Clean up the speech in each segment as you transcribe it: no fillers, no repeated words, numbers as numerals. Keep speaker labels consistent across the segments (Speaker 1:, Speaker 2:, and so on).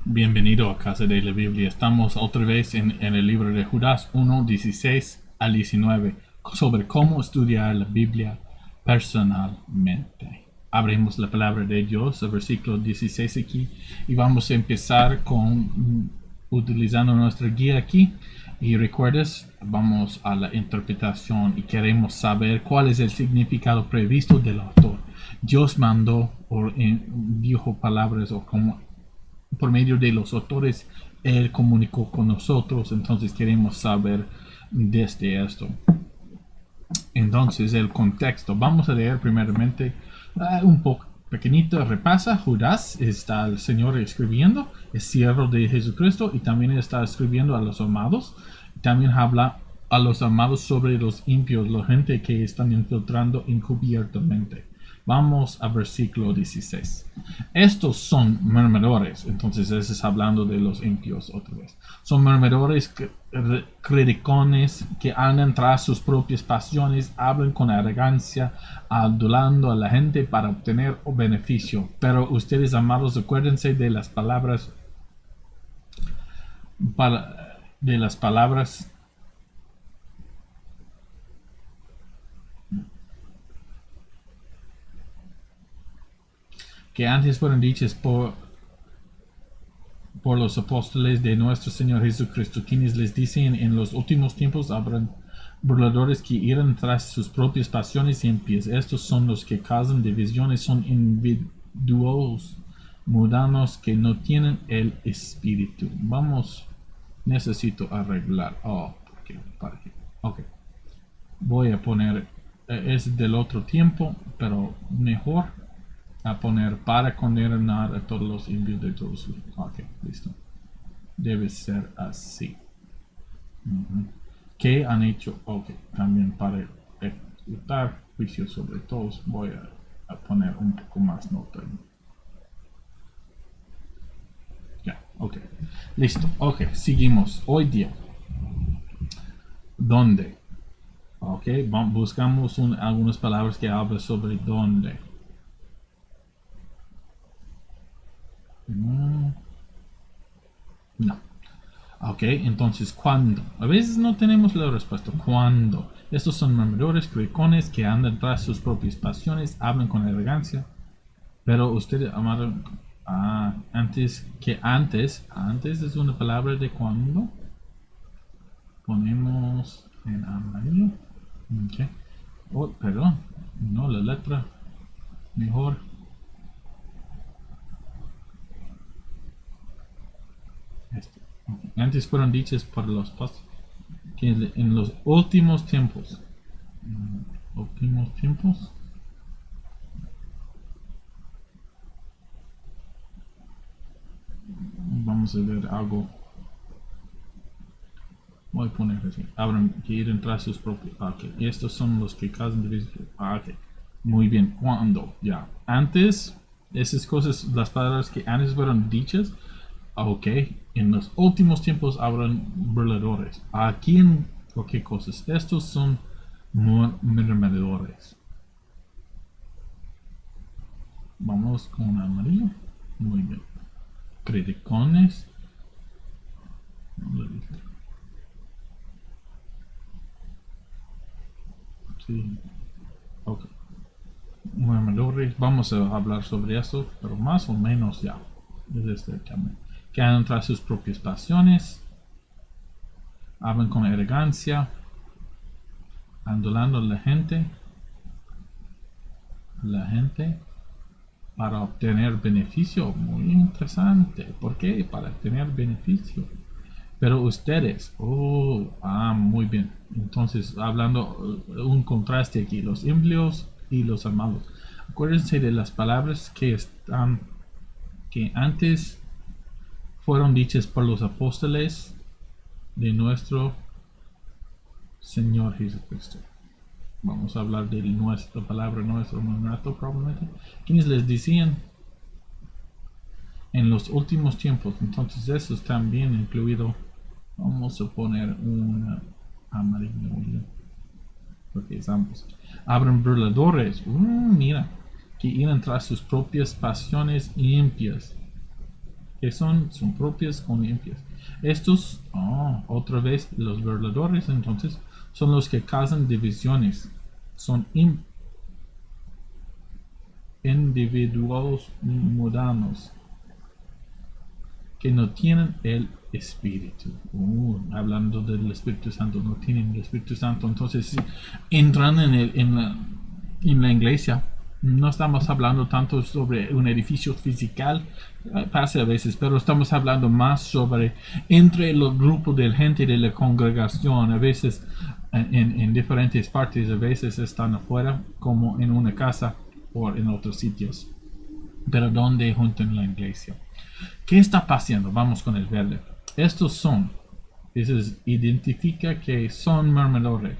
Speaker 1: Bienvenido a Casa de la Biblia. Estamos otra vez en el libro de Judas 1, 16 al 19 sobre cómo estudiar la Biblia personalmente. Abrimos la palabra de Dios, el versículo 16 aquí, y vamos a empezar con utilizando nuestra guía aquí. Y recuerdas, vamos a la interpretación y queremos saber cuál es el significado previsto del autor. Dios mandó o dijo palabras o como por medio de los autores, Él comunicó con nosotros, entonces queremos saber desde esto. Entonces, el contexto. Vamos a leer primeramente un poco pequeñito. Repasa, Judas está el Señor escribiendo, es siervo de Jesucristo y también está escribiendo a los amados. También habla a los amados sobre los impios, la gente que están infiltrando encubiertamente. Vamos a versículo 16. Estos son murmuradores. Entonces, ese es hablando de los impíos otra vez. Son murmuradores, criticones, que andan tras sus propias pasiones, hablan con arrogancia, adulando a la gente para obtener beneficio. Pero ustedes, amados, acuérdense de las palabras, de las palabras que antes fueron dichas por los apóstoles de nuestro Señor Jesucristo, quienes les dicen: en los últimos tiempos habrán burladores que irán tras sus propias pasiones impías. Estos son los que causan divisiones, son individuos mundanos que no tienen el espíritu. Necesito arreglar. ¿Para qué? Ok. Voy a poner, es del otro tiempo, pero mejor a poner para condenar a todos los impíos de todos. Ok, listo. Debe ser así. ¿Qué han hecho? Ok, también para ejecutar juicio sobre todos voy a poner un poco más nota. Ya, ok. Listo, ok, seguimos. Hoy día, ¿dónde? Ok, buscamos algunas palabras que hablan sobre dónde. No. Ok, entonces, ¿cuándo? A veces no tenemos la respuesta. ¿Cuándo? Estos son murmuradores, cricones que andan tras sus propias pasiones, hablan con arrogancia. Pero ustedes amaron antes es una palabra de cuándo. Ponemos en amarillo. Ok. Oh, perdón. No, la letra. Mejor. Este. Okay. Antes fueron dichas por los apóstoles que en los últimos tiempos. Últimos tiempos. Vamos a ver algo. Voy a poner así. Habrán que ir tras sus propios. Ok. Estos son los que causan división. Ok. Muy bien. ¿Cuándo? Ya. Antes, esas cosas, las palabras que antes fueron dichas. Ok. En los últimos tiempos habrán burladores. Aquí en. ¿Qué cosas? Estos son murmuradores. Vamos con amarillo. Muy bien. Criticones. Sí. Ok. Murmuradores. Vamos a hablar sobre eso, pero más o menos ya. Desde este tema. Que andan tras sus propias pasiones. Hablan con arrogancia. Andolando a la gente para obtener beneficio. Muy interesante. ¿Por qué? Para obtener beneficio. Pero ustedes, muy bien. Entonces, hablando un contraste aquí, los impíos y los amados. Acuérdense de las palabras que antes fueron dichas por los apóstoles de nuestro Señor Jesucristo. Vamos a hablar de nuestra palabra, nuestro mandato probablemente. Quienes les decían en los últimos tiempos. Entonces eso está también incluido. Vamos a poner una amarillo. Porque es ambos. Abren burladores. Mira. Que irán tras sus propias pasiones impias. que son propias con limpias. Estos, otra vez, los burladores, entonces, son los que causan divisiones. Son individuos mundanos que no tienen el Espíritu. Hablando del Espíritu Santo, no tienen el Espíritu Santo. Entonces, si entran en la iglesia, no estamos hablando tanto sobre un edificio físico, pasa a veces, pero estamos hablando más sobre entre el grupo de gente de la congregación. A veces en diferentes partes, a veces están afuera, como en una casa o en otros sitios, pero donde juntan la iglesia. ¿Qué está pasando? Vamos con el verde. Estos son, identifica que son murmuradores.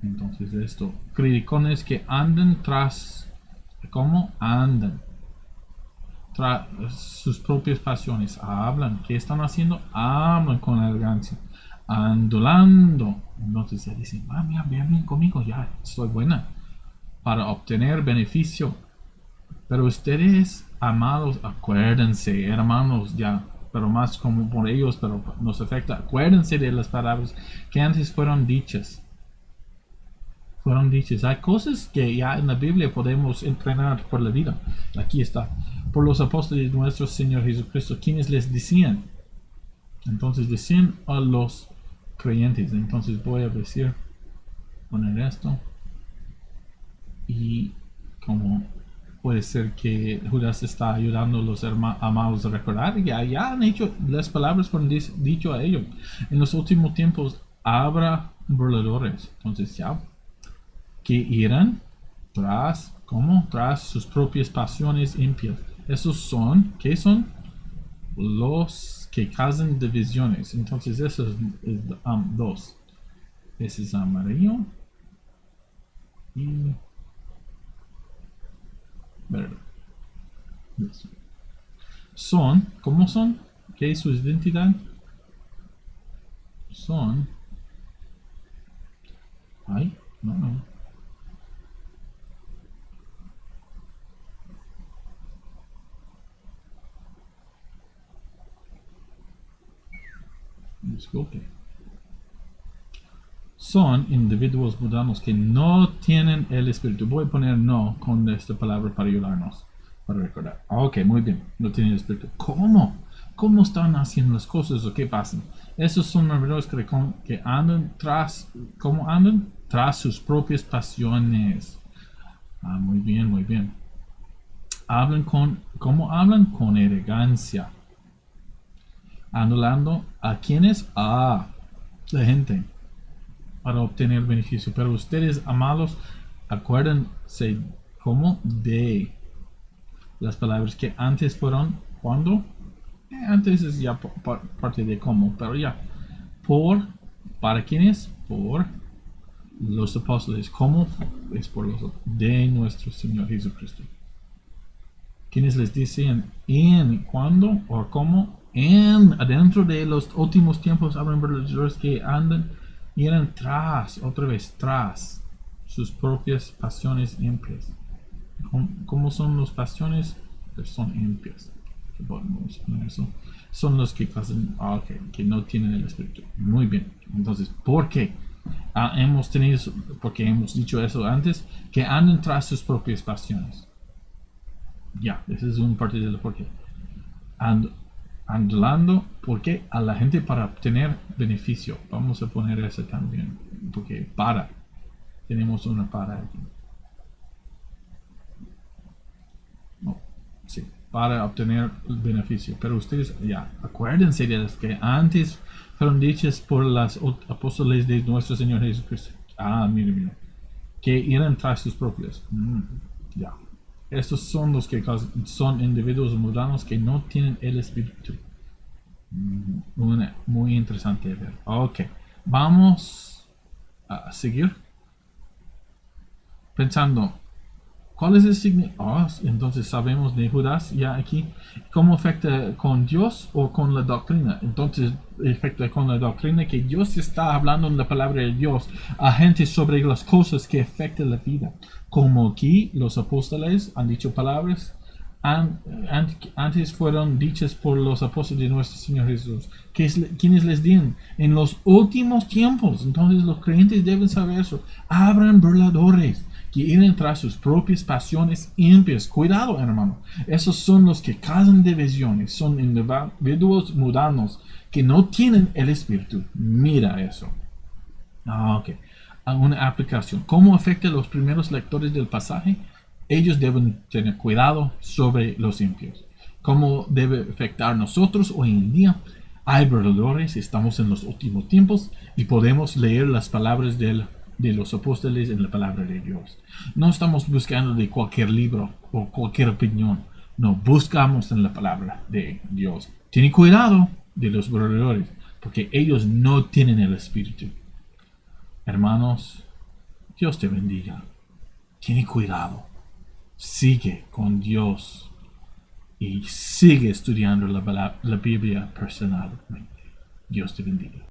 Speaker 1: Entonces esto, criticones que andan tras, ¿cómo andan? Tras sus propias pasiones. Hablan. ¿Qué están haciendo? Hablan con arrogancia. Andulando. Entonces se dicen, mira, bien conmigo, ya, soy buena. Para obtener beneficio. Pero ustedes, amados, acuérdense, hermanos, ya, pero más como por ellos, pero nos afecta. Acuérdense de las palabras que antes fueron dichas. Hay cosas que ya en la Biblia podemos entrenar por la vida. Aquí está. Por los apóstoles de nuestro Señor Jesucristo, quienes les decían. Entonces decían a los creyentes. Entonces voy a decir, poner esto. Y como puede ser que Judas está ayudando a los amados a recordar, ya han hecho, las palabras fueron dicho a ellos. En los últimos tiempos habrá burladores. Entonces ya, que irán tras sus propias pasiones impias. Esos son, ¿qué son? Los que causan divisiones. Entonces eso es dos. Ese es amarillo y verde. Son, ¿cómo son? ¿Qué es su identidad? Son, no. Disculpe. Son individuos mundanos que no tienen el Espíritu. Voy a poner no con esta palabra para ayudarnos, para recordar. Ok, muy bien. No tienen el Espíritu. ¿Cómo? ¿Cómo están haciendo las cosas o qué pasan? Esos son murmuradores que andan tras, ¿cómo andan? Tras sus propias pasiones. Muy bien. ¿Cómo hablan? Con arrogancia. Anulando a quienes, la gente, para obtener beneficio. Pero ustedes, amados, acuérdense como de las palabras que antes fueron, ¿cuándo? Antes es ya parte de cómo, pero ya. ¿Para quiénes? Por los apóstoles. ¿Cómo? Es por los de nuestro Señor Jesucristo. Quienes les dicen en cuándo o cómo, adentro de los últimos tiempos habrán verdaderos que andan y eran tras sus propias pasiones impias. ¿Cómo son las pasiones? Son impias. Son los que pasan, que no tienen el Espíritu. Muy bien. Entonces, ¿por qué? Porque hemos dicho eso antes, que andan tras sus propias pasiones. Ya, esa es una parte de lo por qué. Andando, porque a la gente para obtener beneficio. Vamos a poner eso también, porque tenemos una para aquí. Sí, para obtener beneficio. Pero ustedes, ya, acuérdense de las que antes fueron dichas por las apóstoles de nuestro Señor Jesucristo. Mira, que eran tras sus propios. Ya. Estos son los que son individuos mundanos que no tienen el Espíritu. Muy interesante de ver. Ok, vamos a seguir pensando. ¿Cuál es el significado? Entonces sabemos de Judas ya aquí. ¿Cómo afecta con Dios o con la doctrina? Entonces afecta con la doctrina que Dios está hablando en la palabra de Dios a gente sobre las cosas que afectan la vida. Como aquí los apóstoles han dicho palabras antes fueron dichas por los apóstoles de nuestro Señor Jesús, quienes les digan en los últimos tiempos. Entonces los creyentes deben saber eso. Habrán burladores que irán tras sus propias pasiones impias. Cuidado, hermano. Esos son los que causan divisiones. Son individuos mundanos que no tienen el Espíritu. Mira eso. Ok. Una aplicación. ¿Cómo afecta a los primeros lectores del pasaje? Ellos deben tener cuidado sobre los impios. ¿Cómo debe afectar a nosotros hoy en día? Hay burladores, estamos en los últimos tiempos y podemos leer las palabras de los apóstoles en la palabra de Dios. No estamos buscando de cualquier libro o cualquier opinión. No, buscamos en la palabra de Dios. Ten cuidado de los burladores, porque ellos no tienen el Espíritu. Hermanos, Dios te bendiga. Ten cuidado. Sigue con Dios y sigue estudiando la Biblia personalmente. Dios te bendiga.